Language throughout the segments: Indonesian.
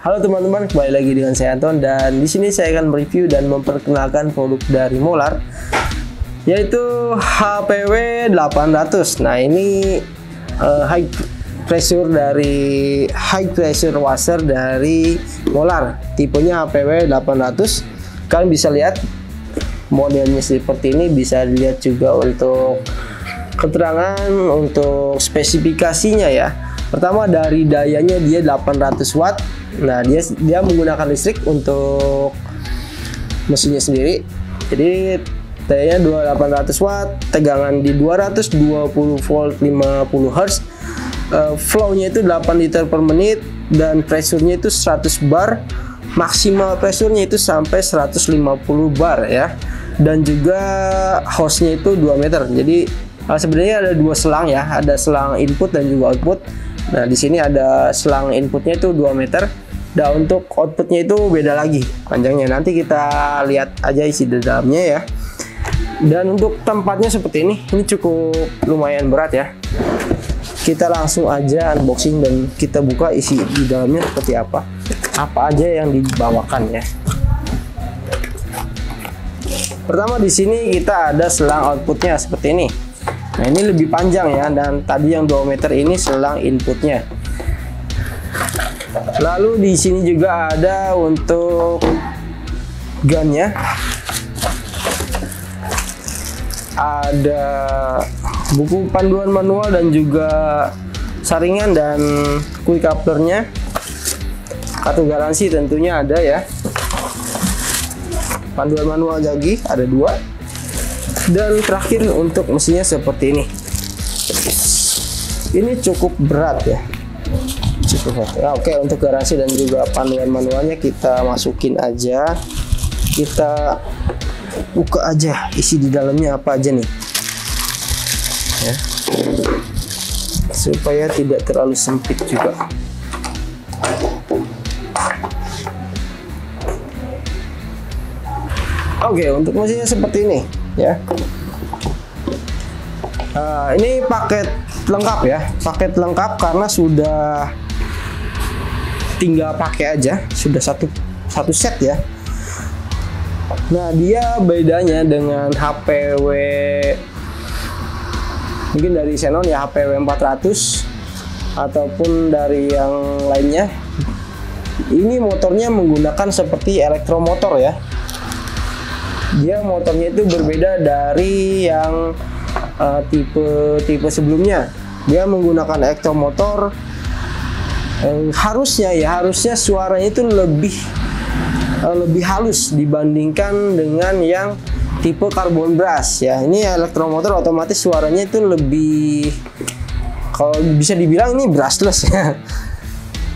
Halo teman-teman, kembali lagi dengan saya Anton dan di sini saya akan mereview dan memperkenalkan produk dari Molar, yaitu HPW 800. Nah, ini high pressure washer dari Molar, tipenya HPW 800. Kalian bisa lihat modelnya seperti ini, bisa dilihat juga untuk keterangan untuk spesifikasinya ya. Pertama dari dayanya, dia 800 watt. Nah, dia menggunakan listrik untuk mesinnya sendiri. Jadi dayanya 800 watt, tegangan di 220 volt 50 Hz. Flow-nya itu 8 liter per menit dan pressure-nya itu 100 bar. Maksimal pressure-nya itu sampai 150 bar ya. Dan juga hose-nya itu 2 meter. Jadi sebenarnya ada dua selang ya, ada selang input dan juga output. Nah, di sini ada selang inputnya itu 2 meter, dan untuk outputnya itu beda lagi panjangnya. Nanti kita lihat aja isi di dalamnya ya. Dan untuk tempatnya seperti ini cukup lumayan berat ya. Kita langsung aja unboxing dan kita buka isi di dalamnya seperti apa aja yang dibawakan ya. Pertama di sini kita ada selang outputnya seperti ini. Nah, ini lebih panjang ya, dan tadi yang 2 meter ini selang inputnya. Lalu di sini juga ada untuk gunnya. Ada buku panduan manual dan juga saringan dan quick couplernya. Kartu garansi tentunya ada ya. Panduan manual jagi ada 2. Dan terakhir untuk mesinnya seperti ini. Ini cukup berat ya. Cukup berat. Ya, oke, untuk garansi dan juga panduan manualnya kita masukin aja. Kita buka aja isi di dalamnya apa aja nih. Ya. Supaya tidak terlalu sempit juga. Oke, untuk mesinnya seperti ini ya. Ini paket lengkap ya, paket lengkap karena sudah tinggal pakai aja, sudah satu set ya. Nah, dia bedanya dengan HPW mungkin dari Xenon ya, HPW 400 ataupun dari yang lainnya. Ini motornya menggunakan seperti elektromotor ya. Dia motornya itu berbeda dari yang tipe sebelumnya. Dia menggunakan elektromotor. Harusnya suaranya itu lebih halus dibandingkan dengan yang tipe carbon brass ya. Ini elektromotor otomatis suaranya itu lebih, kalau bisa dibilang ini brushless ya.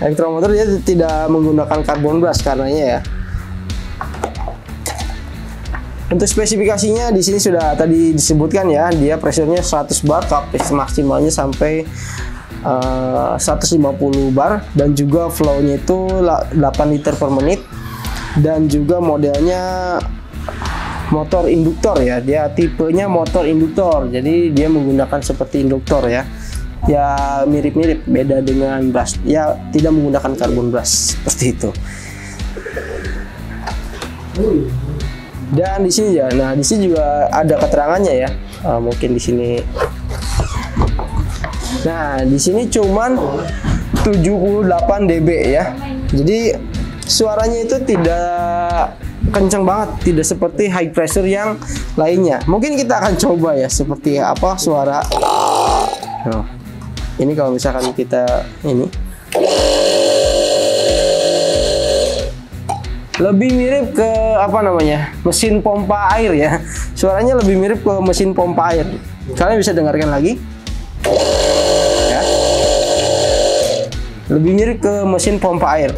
Elektromotor dia tidak menggunakan carbon brass karenanya ya. Untuk spesifikasinya di sini sudah tadi disebutkan ya, dia pressure-nya 100 bar, maksimalnya sampai 150 bar, dan juga flow-nya itu 8 liter per menit, dan juga modelnya motor induktor ya. Dia tipenya motor induktor, jadi dia menggunakan seperti induktor ya. Ya mirip-mirip, beda dengan brush. Ya tidak menggunakan carbon brush seperti itu. Dan di sini ya, nah di sini juga ada keterangannya ya. Mungkin di sini. Nah, di sini cuman 78 dB ya. Jadi suaranya itu tidak kencang banget, tidak seperti high pressure yang lainnya. Mungkin kita akan coba ya seperti apa suara. Nah, ini kalau misalkan kita ini lebih mirip ke apa namanya, mesin pompa air ya. Suaranya lebih mirip ke mesin pompa air. Kalian bisa dengarkan lagi ya. Lebih mirip ke mesin pompa air.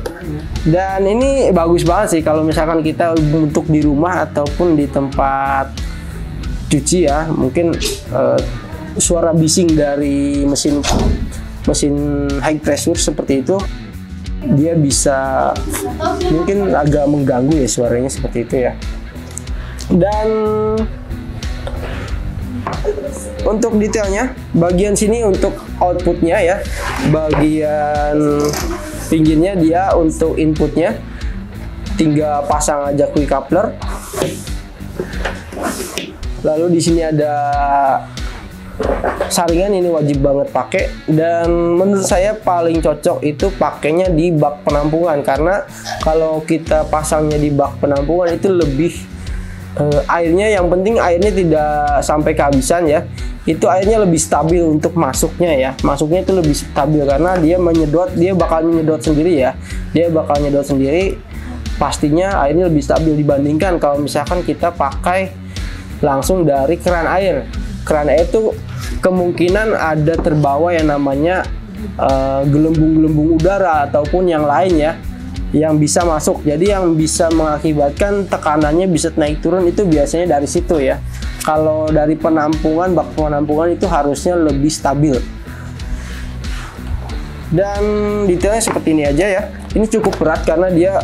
Dan ini bagus banget sih kalau misalkan kita untuk di rumah ataupun di tempat cuci ya. Mungkin suara bising dari mesin high pressure seperti itu, dia bisa mungkin agak mengganggu ya suaranya seperti itu ya. Dan Untuk detailnya, bagian sini untuk outputnya ya, bagian pinggirnya dia untuk inputnya, tinggal pasang aja quick coupler. Lalu di sini ada saringan, ini wajib banget pakai, dan menurut saya paling cocok itu pakainya di bak penampungan, karena kalau kita pasangnya di bak penampungan itu lebih airnya, yang penting airnya tidak sampai kehabisan ya, itu airnya lebih stabil untuk masuknya ya, masuknya itu lebih stabil karena dia menyedot, dia bakal menyedot sendiri ya, dia bakal menyedot sendiri, pastinya airnya lebih stabil dibandingkan kalau misalkan kita pakai langsung dari keran air. Keran air itu kemungkinan ada terbawa yang namanya gelembung-gelembung udara ataupun yang lain ya, yang bisa masuk, jadi yang bisa mengakibatkan tekanannya bisa naik turun itu biasanya dari situ ya. Kalau dari penampungan, bak penampungan itu harusnya lebih stabil. Dan detailnya seperti ini aja ya. Ini cukup berat karena dia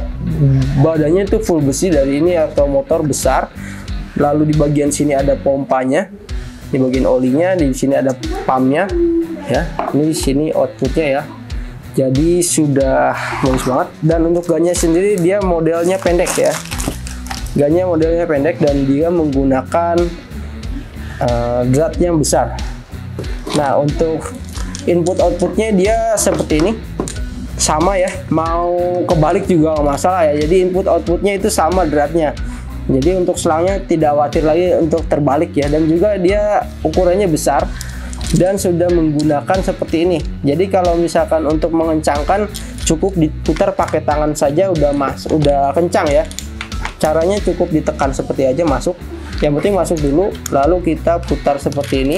badannya itu full besi dari ini atau motor besar. Lalu di bagian sini ada pompanya, di bagian olinya, di sini ada pumpnya ya. Ini di sini outputnya ya. Jadi sudah bagus banget. Dan untuk gannya sendiri dia modelnya pendek ya. Gannya modelnya pendek dan dia menggunakan drat yang besar. Nah, untuk input outputnya dia seperti ini, sama ya. Mau kebalik juga nggak masalah ya. Jadi input outputnya itu sama dratnya. Jadi untuk selangnya tidak khawatir lagi untuk terbalik ya. Dan juga dia ukurannya besar dan sudah menggunakan seperti ini. Jadi kalau misalkan untuk mengencangkan cukup diputar pakai tangan saja udah kencang ya. Caranya cukup ditekan seperti aja masuk. Yang penting masuk dulu, lalu kita putar seperti ini.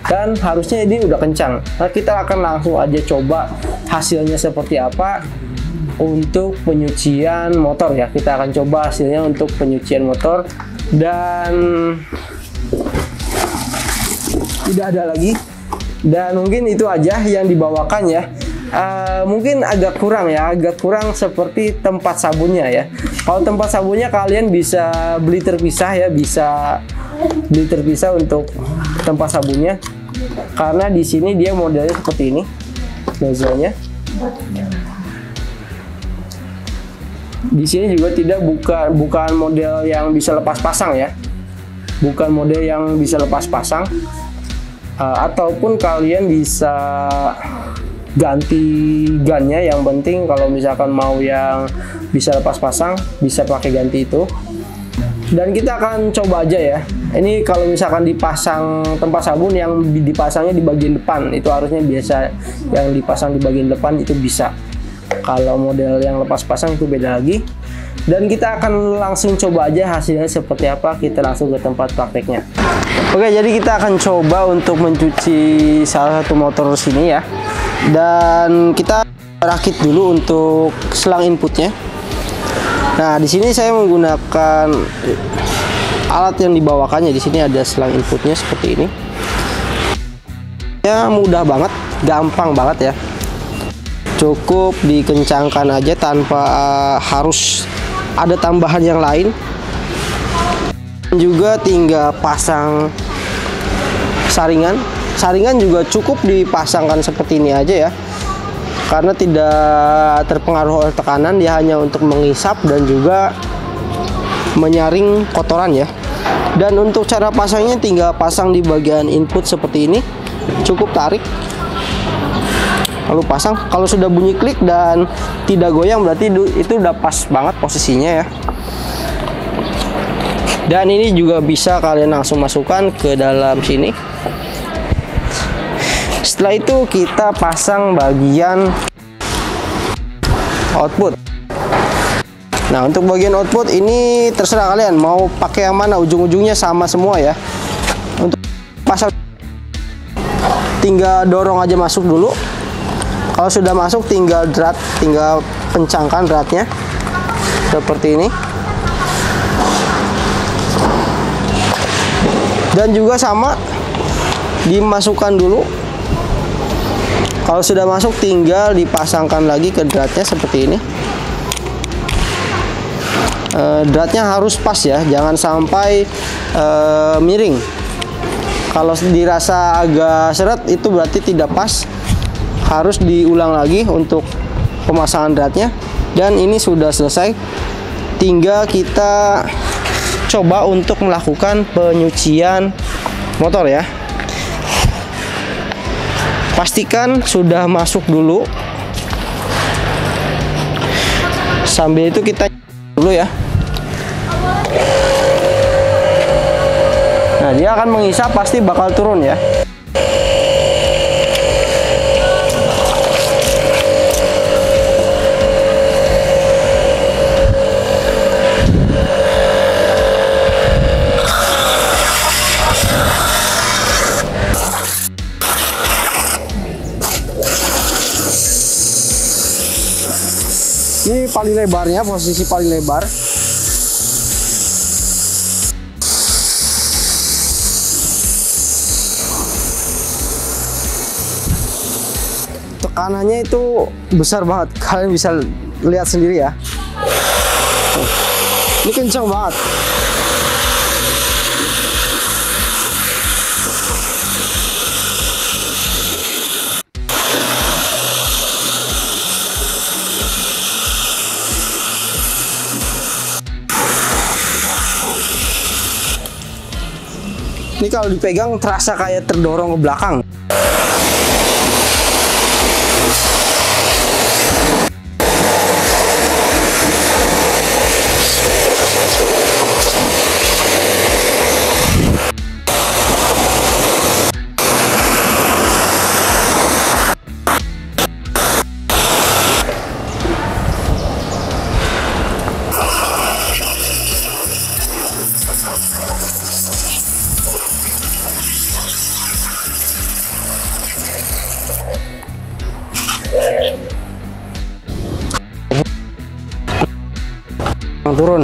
Dan harusnya ini udah kencang. Nah, kita akan langsung aja coba hasilnya seperti apa untuk penyucian motor ya. Kita akan coba hasilnya untuk penyucian motor, dan tidak ada lagi. Dan mungkin itu aja yang dibawakan ya. Mungkin agak kurang ya, agak kurang seperti tempat sabunnya ya. Kalau tempat sabunnya kalian bisa beli terpisah ya, bisa beli terpisah untuk tempat sabunnya, karena di sini dia modelnya seperti ini nozzle-nya. Di sini juga tidak bukan model yang bisa lepas pasang ya, bukan model yang bisa lepas pasang. Ataupun kalian bisa ganti gannya, yang penting kalau misalkan mau yang bisa lepas pasang bisa pakai ganti itu. Dan kita akan coba aja ya, ini kalau misalkan dipasang tempat sabun yang dipasangnya di bagian depan, itu harusnya biasa yang dipasang di bagian depan itu bisa. Kalau model yang lepas pasang itu beda lagi. Dan kita akan langsung coba aja hasilnya seperti apa, kita langsung ke tempat prakteknya. Oke, jadi kita akan coba untuk mencuci salah satu motor sini ya. Dan kita rakit dulu untuk selang inputnya. Nah, di sini saya menggunakan alat yang dibawakannya. Di sini ada selang inputnya seperti ini. Ya, mudah banget, gampang banget ya. Cukup dikencangkan aja tanpa harus ada tambahan yang lain. Juga tinggal pasang saringan. Saringan juga cukup dipasangkan seperti ini aja ya, karena tidak terpengaruh oleh tekanan, dia hanya untuk menghisap dan juga menyaring kotoran ya. Dan untuk cara pasangnya tinggal pasang di bagian input seperti ini, cukup tarik lalu pasang. Kalau sudah bunyi klik dan tidak goyang berarti itu udah pas banget posisinya ya. Dan ini juga bisa kalian langsung masukkan ke dalam sini. Setelah itu kita pasang bagian output. Nah, untuk bagian output ini terserah kalian mau pakai yang mana, ujung-ujungnya sama semua ya. Untuk pasang tinggal dorong aja masuk dulu. Kalau sudah masuk tinggal kencangkan dratnya seperti ini. Dan juga sama dimasukkan dulu. Kalau sudah masuk tinggal dipasangkan lagi ke dratnya seperti ini. dratnya harus pas ya, jangan sampai miring. Kalau dirasa agak seret itu berarti tidak pas, harus diulang lagi untuk pemasangan dratnya. Dan ini sudah selesai, tinggal kita coba untuk melakukan penyucian motor ya. Pastikan sudah masuk dulu. Sambil itu kita dulu ya. Nah, dia akan mengisap, pasti bakal turun ya. Ini paling lebarnya, posisi paling lebar. Tekanannya itu besar banget, kalian bisa lihat sendiri ya. Ini kencang banget. Ini kalau dipegang terasa kayak terdorong ke belakang. Turun.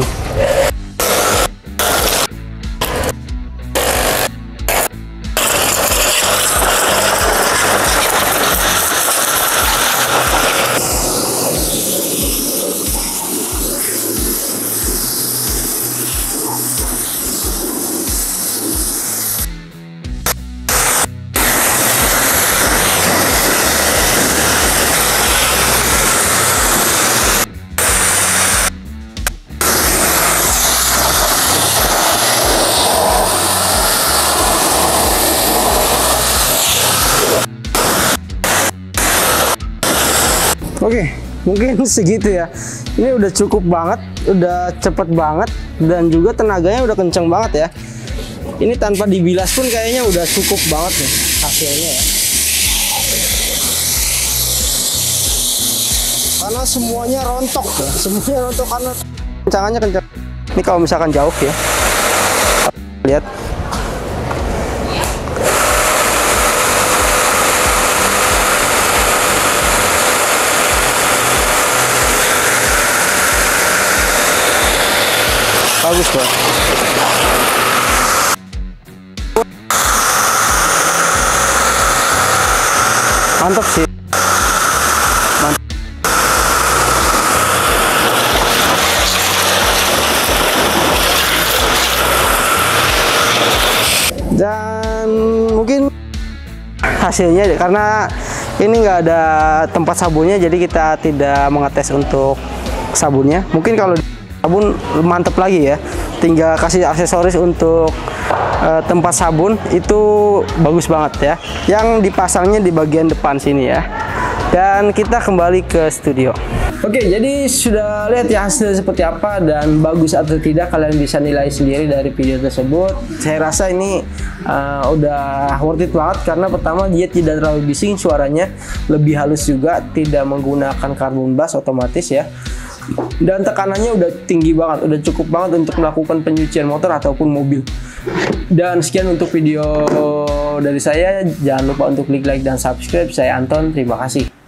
Oke, mungkin segitu ya. Ini udah cukup banget, udah cepet banget, dan juga tenaganya udah kenceng banget ya. Ini tanpa dibilas pun kayaknya udah cukup banget nih hasilnya ya. Karena semuanya rontok ya, semuanya rontok karena kencangannya kencang. Ini kalau misalkan jauh ya, lihat. Bagus banget. Mantap sih. Mantap. Dan mungkin hasilnya karena ini nggak ada tempat sabunnya, jadi kita tidak mengetes untuk sabunnya. Mungkin kalau sabun mantep lagi ya, tinggal kasih aksesoris untuk tempat sabun itu bagus banget ya, yang dipasangnya di bagian depan sini ya. Dan kita kembali ke studio. Oke, jadi sudah lihat ya hasilnya seperti apa dan bagus atau tidak, kalian bisa nilai sendiri dari video tersebut. Saya rasa ini udah worth it banget karena pertama dia tidak terlalu bising, suaranya lebih halus juga, tidak menggunakan carbon bass otomatis ya. Dan tekanannya udah tinggi banget, udah cukup banget untuk melakukan penyucian motor ataupun mobil. Dan sekian untuk video dari saya, jangan lupa untuk klik like dan subscribe. Saya Anton, terima kasih.